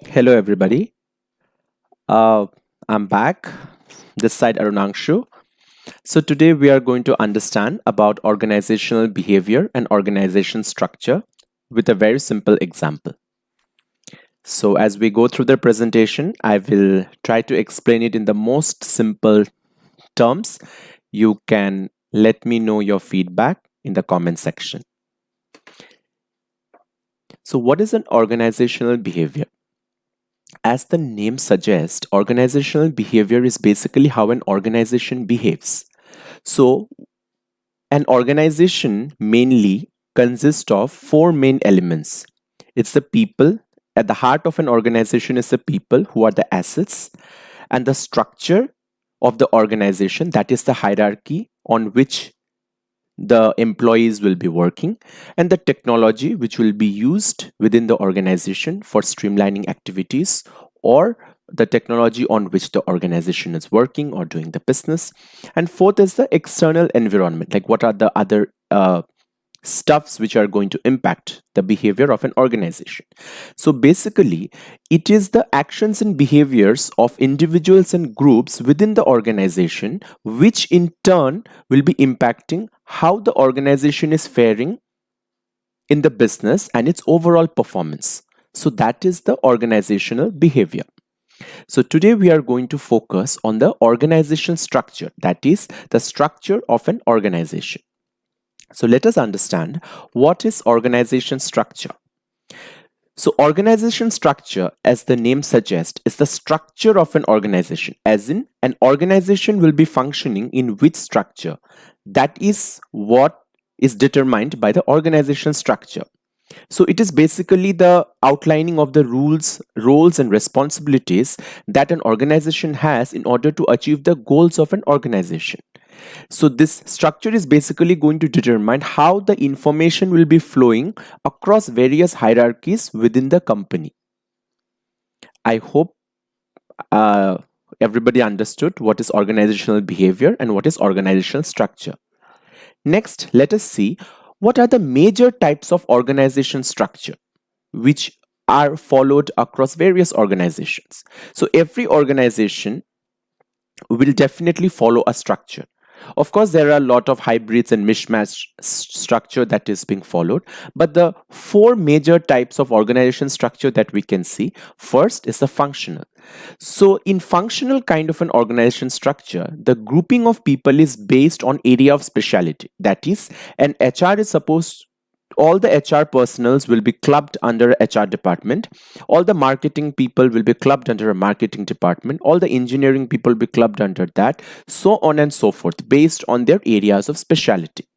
Hello, everybody. Uh, I'm back. This side Arunangshu. So today we are going to understand about organizational behavior and organization structure with a very simple example. So as we go through the presentation, I will try to explain it in the most simple terms. You can let me know your feedback in the comment section. So what is an organizational behavior? As the name suggests, organizational behavior is basically how an organization behaves. So, an organization mainly consists of four main elements. It's the people. At the heart of an organization is the people who are the assets, and the structure of the organization, that is the hierarchy on which the employees will be working, and the technology which will be used within the organization for streamlining activities, or the technology on which the organization is working or doing the business. And fourth is the external environment, like what are the other stuffs which are going to impact the behavior of an organization. So basically, it is the actions and behaviors of individuals and groups within the organization, which in turn will be impacting how the organization is faring in the business and its overall performance. So that is the organizational behavior. So today we are going to focus on the organization structure, that is the structure of an organization. So let us understand what is organization structure. So organization structure, as the name suggests, is the structure of an organization, as in an organization will be functioning in which structure. That is what is determined by the organization structure. So it is basically the outlining of the rules, roles, and responsibilities that an organization has in order to achieve the goals of an organization. So this structure is basically going to determine how the information will be flowing across various hierarchies within the company. I hope uh, everybody understood what is organizational behavior and what is organizational structure. Next, let us see what are the major types of organization structure which are followed across various organizations. So every organization will definitely follow a structure. Of course, there are a lot of hybrids and mishmash structure that is being followed, but the four major types of organization structure that we can see, first is the functional. So in functional kind of an organization structure, the grouping of people is based on area of specialty. That is, an HR is supposed all the HR personals will be clubbed under HR department. All the marketing people will be clubbed under a marketing department. All the engineering people will be clubbed under that, so on and so forth, based on their areas of specialty.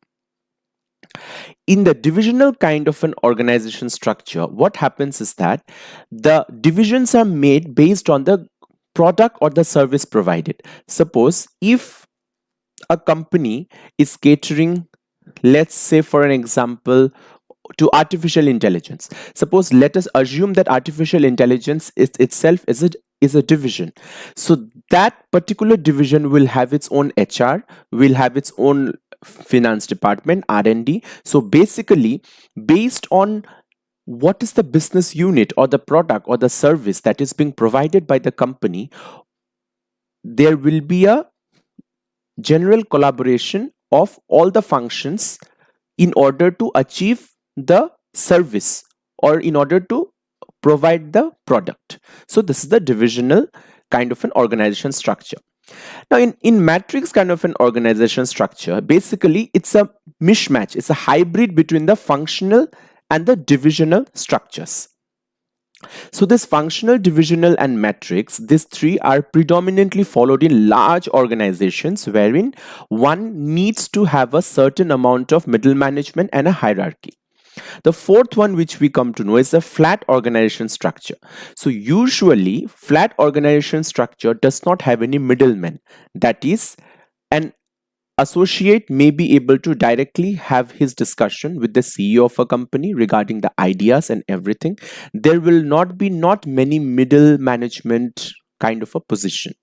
In the divisional kind of an organization structure, what happens is that the divisions are made based on the product or the service provided. Suppose if a company is catering, let's say for an example, to artificial intelligence. Suppose let us assume that artificial intelligence itself is a division. So that particular division will have its own HR, will have its own finance department, R&D. So basically, based on what is the business unit or the product or the service that is being provided by the company, there will be a general collaboration of all the functions in order to achieve the service or in order to provide the product. So this is the divisional kind of an organization structure. Now in matrix kind of an organization structure, basically it's a mishmatch, it's a hybrid between the functional and the divisional structures. So this functional, divisional, and matrix, these three are predominantly followed in large organizations wherein one needs to have a certain amount of middle management and a hierarchy. The fourth one which we come to know is the flat organization structure. So usually flat organization structure does not have any middlemen. That is, an associate may be able to directly have his discussion with the CEO of a company regarding the ideas and everything. There will not be not many middle management kind of a position.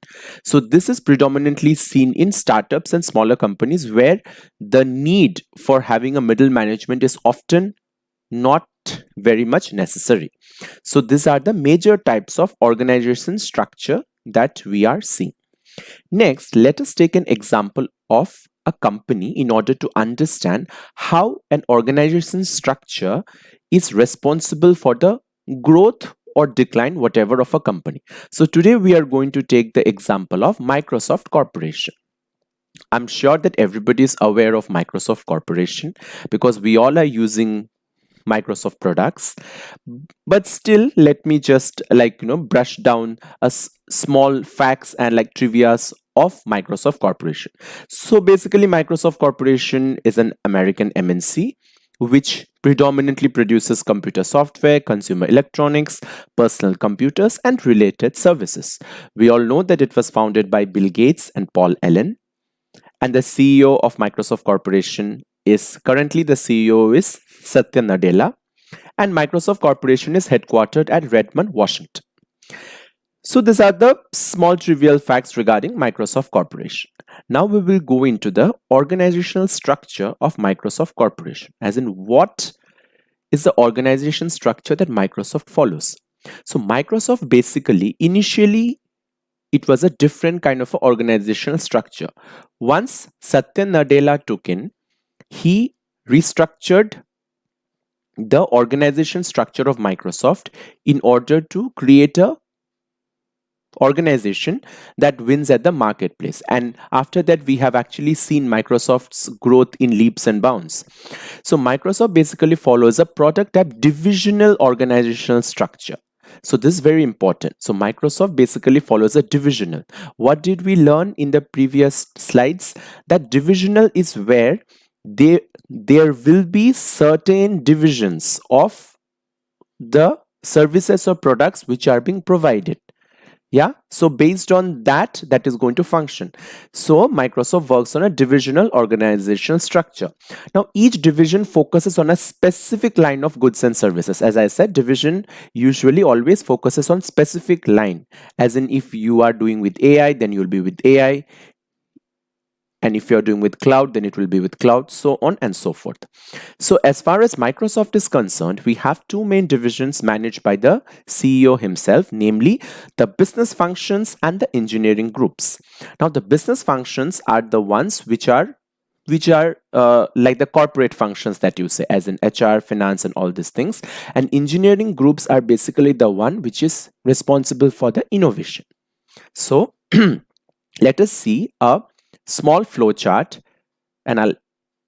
So this is predominantly seen in startups and smaller companies where the need for having a middle management is often not very much necessary. So these are the major types of organization structure that we are seeing. Next, let us take an example of a company in order to understand how an organization structure is responsible for the growth or decline, whatever, of a company. So today we are going to take the example of Microsoft Corporation. I'm sure that everybody is aware of Microsoft Corporation because we all are using Microsoft products. But still, let me just brush down small facts and trivias of Microsoft Corporation. So basically, Microsoft Corporation is an American MNC which predominantly produces computer software, consumer electronics, personal computers, and related services. We all know that it was founded by Bill Gates and Paul Allen, and the CEO of Microsoft Corporation is currently the CEO is Satya Nadella, and Microsoft Corporation is headquartered at Redmond, Washington. So these are the small trivial facts regarding Microsoft Corporation. Now we will go into the organizational structure of Microsoft Corporation, as in what is the organization structure that Microsoft follows. So Microsoft basically, initially, it was a different kind of organizational structure. Once Satya Nadella took in, he restructured the organization structure of Microsoft in order to create a organization that wins at the marketplace. And after that, we have actually seen Microsoft's growth in leaps and bounds. So Microsoft basically follows a product type divisional organizational structure. So this is very important. So Microsoft basically follows a divisional. What did we learn in the previous slides? That divisional is where there will be certain divisions of the services or products which are being provided. Yeah, so based on that is going to function. So Microsoft works on a divisional organizational structure. Now each division focuses on a specific line of goods and services. As I said, division usually always focuses on specific line, as in if you are doing with AI, then you'll be with AI, and if you're doing with cloud, then it will be with cloud, so on and so forth. So as far as Microsoft is concerned, we have two main divisions managed by the CEO himself, namely the business functions and the engineering groups. Now the business functions are the ones which are like the corporate functions that you say, as in HR, finance, and all these things. And engineering groups are basically the one which is responsible for the innovation. So let us see a small flow chart, and I'll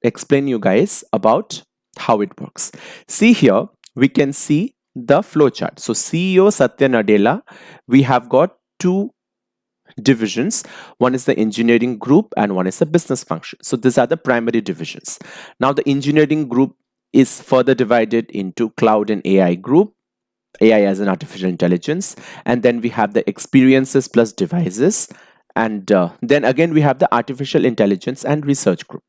explain you guys about how it works. See here, we can see the flow chart. So CEO Satya Nadella, we have got two divisions. One is the engineering group and one is the business function. So these are the primary divisions. Now the engineering group is further divided into cloud and AI group, AI as an artificial intelligence, and then we have the experiences plus devices, and then again we have the artificial intelligence and research group.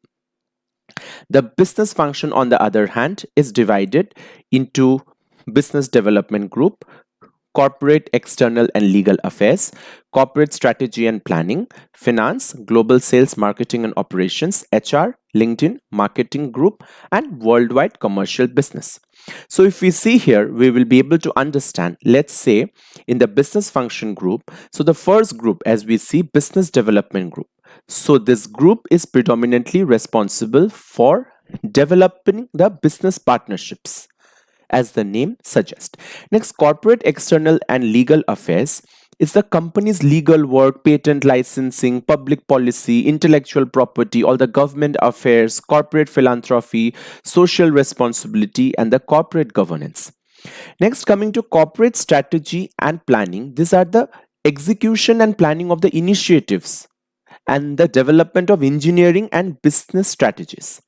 The business function, on the other hand, is divided into business development group, corporate, external and legal affairs, corporate strategy and planning, finance, global sales, marketing and operations, HR, LinkedIn, marketing group, and worldwide commercial business. So if we see here, we will be able to understand, let's say in the business function group, so the first group, as we see, business development group. So this group is predominantly responsible for developing the business partnerships, as the name suggests. Next, corporate, external and legal affairs is the company's legal work, patent licensing, public policy, intellectual property, all the government affairs, corporate philanthropy, social responsibility, and the corporate governance. Next, coming to corporate strategy and planning, these are the execution and planning of the initiatives and the development of engineering and business strategies.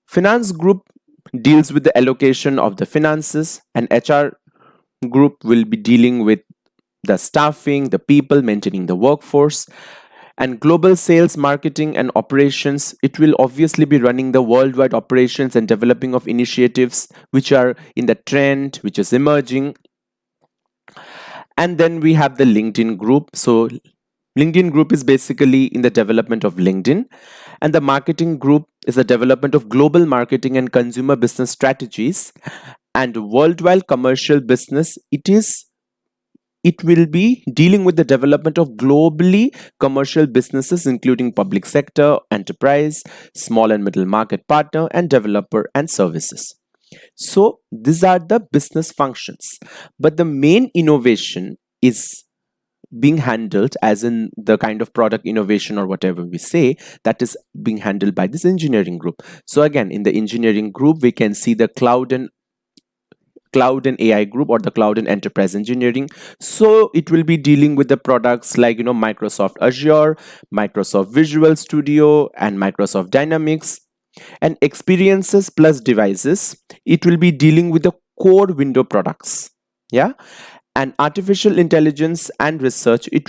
Finance group deals with the allocation of the finances, and HR group will be dealing with the staffing, the people, maintaining the workforce. And global sales, marketing and operations, it will obviously be running the worldwide operations and developing of initiatives which are in the trend, which is emerging. And then we have the LinkedIn group. So LinkedIn group is basically in the development of LinkedIn, and the marketing group is the development of global marketing and consumer business strategies. And worldwide commercial business, it will be dealing with the development of globally commercial businesses, including public sector, enterprise, small and middle market partner, and developer and services. So these are the business functions, but the main innovation is being handled, as in the kind of product innovation or whatever we say, that is being handled by this engineering group. So again, in the engineering group we can see the cloud and AI group, or the cloud and enterprise engineering. So it will be dealing with the products like Microsoft Azure, Microsoft Visual Studio, and Microsoft Dynamics. And experiences plus devices, it will be dealing with the core window products. Yeah. And artificial intelligence and research, it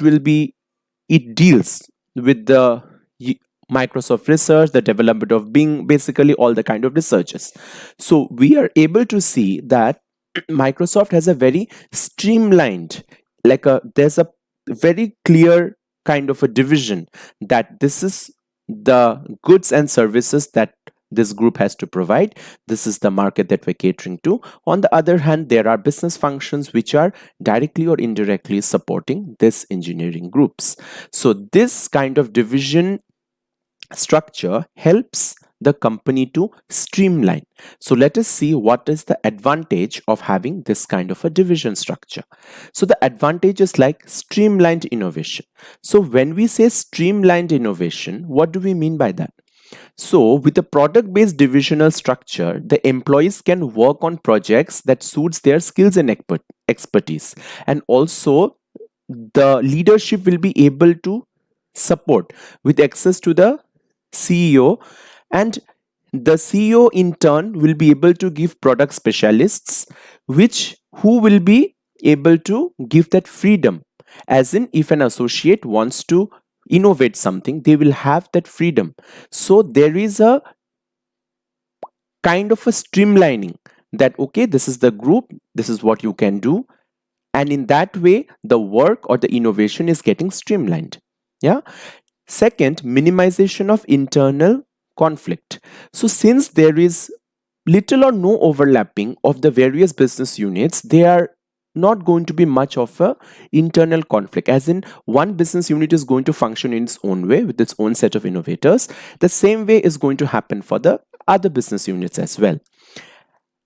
deals with the Microsoft research, the development of Bing, basically all the kind of researches. So we are able to see that Microsoft has a very streamlined, there's a very clear kind of a division, that this is the goods and services that this group has to provide. This is the market that we're catering to. On the other hand, there are business functions which are directly or indirectly supporting this engineering groups. So this kind of division structure helps the company to streamline. So let us see what is the advantage of having this kind of a division structure. So the advantage is like streamlined innovation. So when we say streamlined innovation, what do we mean by that? So with a product-based divisional structure, the employees can work on projects that suits their skills and expertise. And also the leadership will be able to support with access to the CEO, and the CEO in turn will be able to give product specialists who will be able to give that freedom. As in, if an associate wants to innovate something, they will have that freedom. So there is a kind of a streamlining, that okay, this is the group, this is what you can do, and in that way the work or the innovation is getting streamlined. Yeah. Second, minimization of internal conflict. So since there is little or no overlapping of the various business units, they are not going to be much of a internal conflict, as in one business unit is going to function in its own way with its own set of innovators. The same way is going to happen for the other business units as well.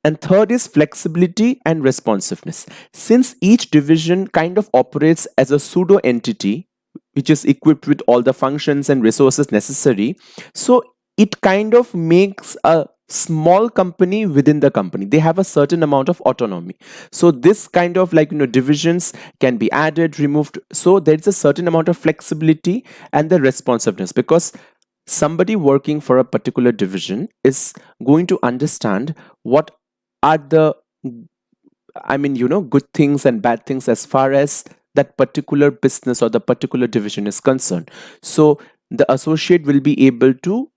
And third is flexibility and responsiveness. Since each division kind of operates as a pseudo entity which is equipped with all the functions and resources necessary, so it kind of makes a small company within the company. They have a certain amount of autonomy. So this kind of divisions can be added, removed. So there's a certain amount of flexibility and the responsiveness, because somebody working for a particular division is going to understand what are the good things and bad things as far as that particular business or the particular division is concerned. So the associate will be able to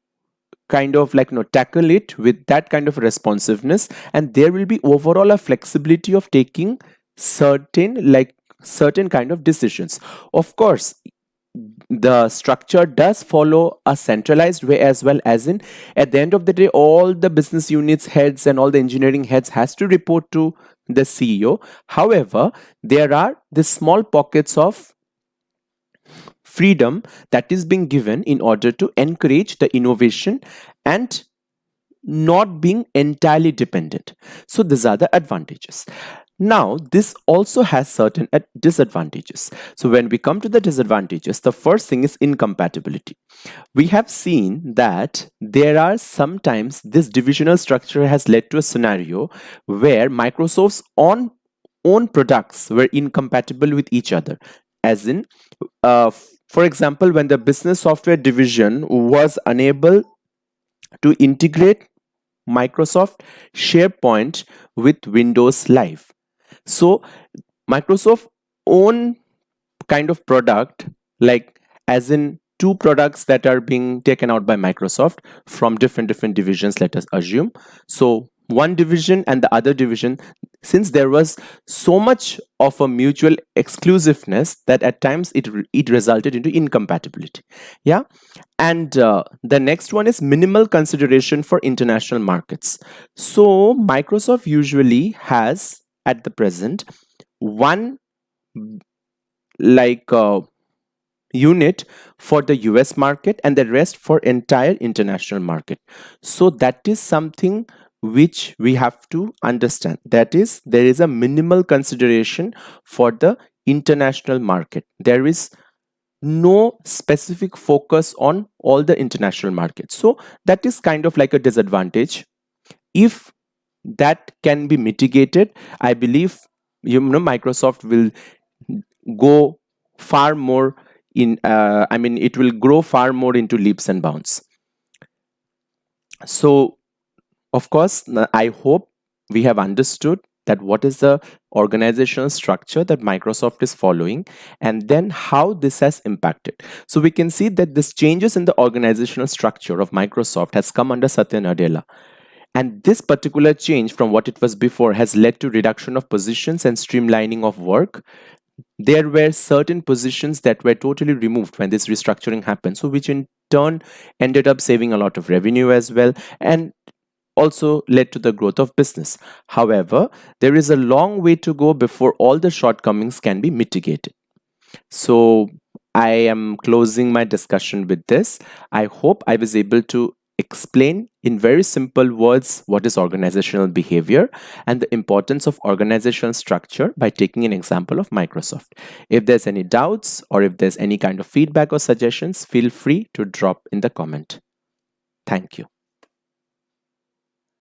kind of tackle it with that kind of responsiveness, and there will be overall a flexibility of taking certain kind of decisions. Of course, the structure does follow a centralized way as well, as in at the end of the day all the business units heads and all the engineering heads has to report to the CEO. However, there are the small pockets of freedom that is being given in order to encourage the innovation and not being entirely dependent. So these are the advantages. Now, this also has certain disadvantages. So when we come to the disadvantages, the first thing is incompatibility. We have seen that there are sometimes this divisional structure has led to a scenario where Microsoft's own products were incompatible with each other. As in, for example, when the business software division was unable to integrate Microsoft SharePoint with Windows Live. So Microsoft own kind of product, as in two products that are being taken out by Microsoft from different divisions, let us assume. So one division and the other division, since there was so much of a mutual exclusiveness that at times it resulted into incompatibility. Yeah. And the next one is minimal consideration for international markets. So Microsoft usually has at the present one like unit for the US market and the rest for entire international market. So that is something which we have to understand. That is, there is a minimal consideration for the international market. There is no specific focus on all the international markets. So that is kind of like a disadvantage. If that can be mitigated, I believe Microsoft will go far more in I mean it will grow far more into leaps and bounds. So of course I hope we have understood that what is the organizational structure that Microsoft is following and then how this has impacted. So we can see that this changes in the organizational structure of Microsoft has come under Satya Nadella. And this particular change from what it was before has led to reduction of positions and streamlining of work. There were certain positions that were totally removed when this restructuring happened, so which in turn ended up saving a lot of revenue as well and also led to the growth of business. However, there is a long way to go before all the shortcomings can be mitigated. So I am closing my discussion with this. I hope I was able to explain in very simple words what is organizational behavior and the importance of organizational structure by taking an example of Microsoft. If there's any doubts or if there's any kind of feedback or suggestions, feel free to drop in the comment. Thank you.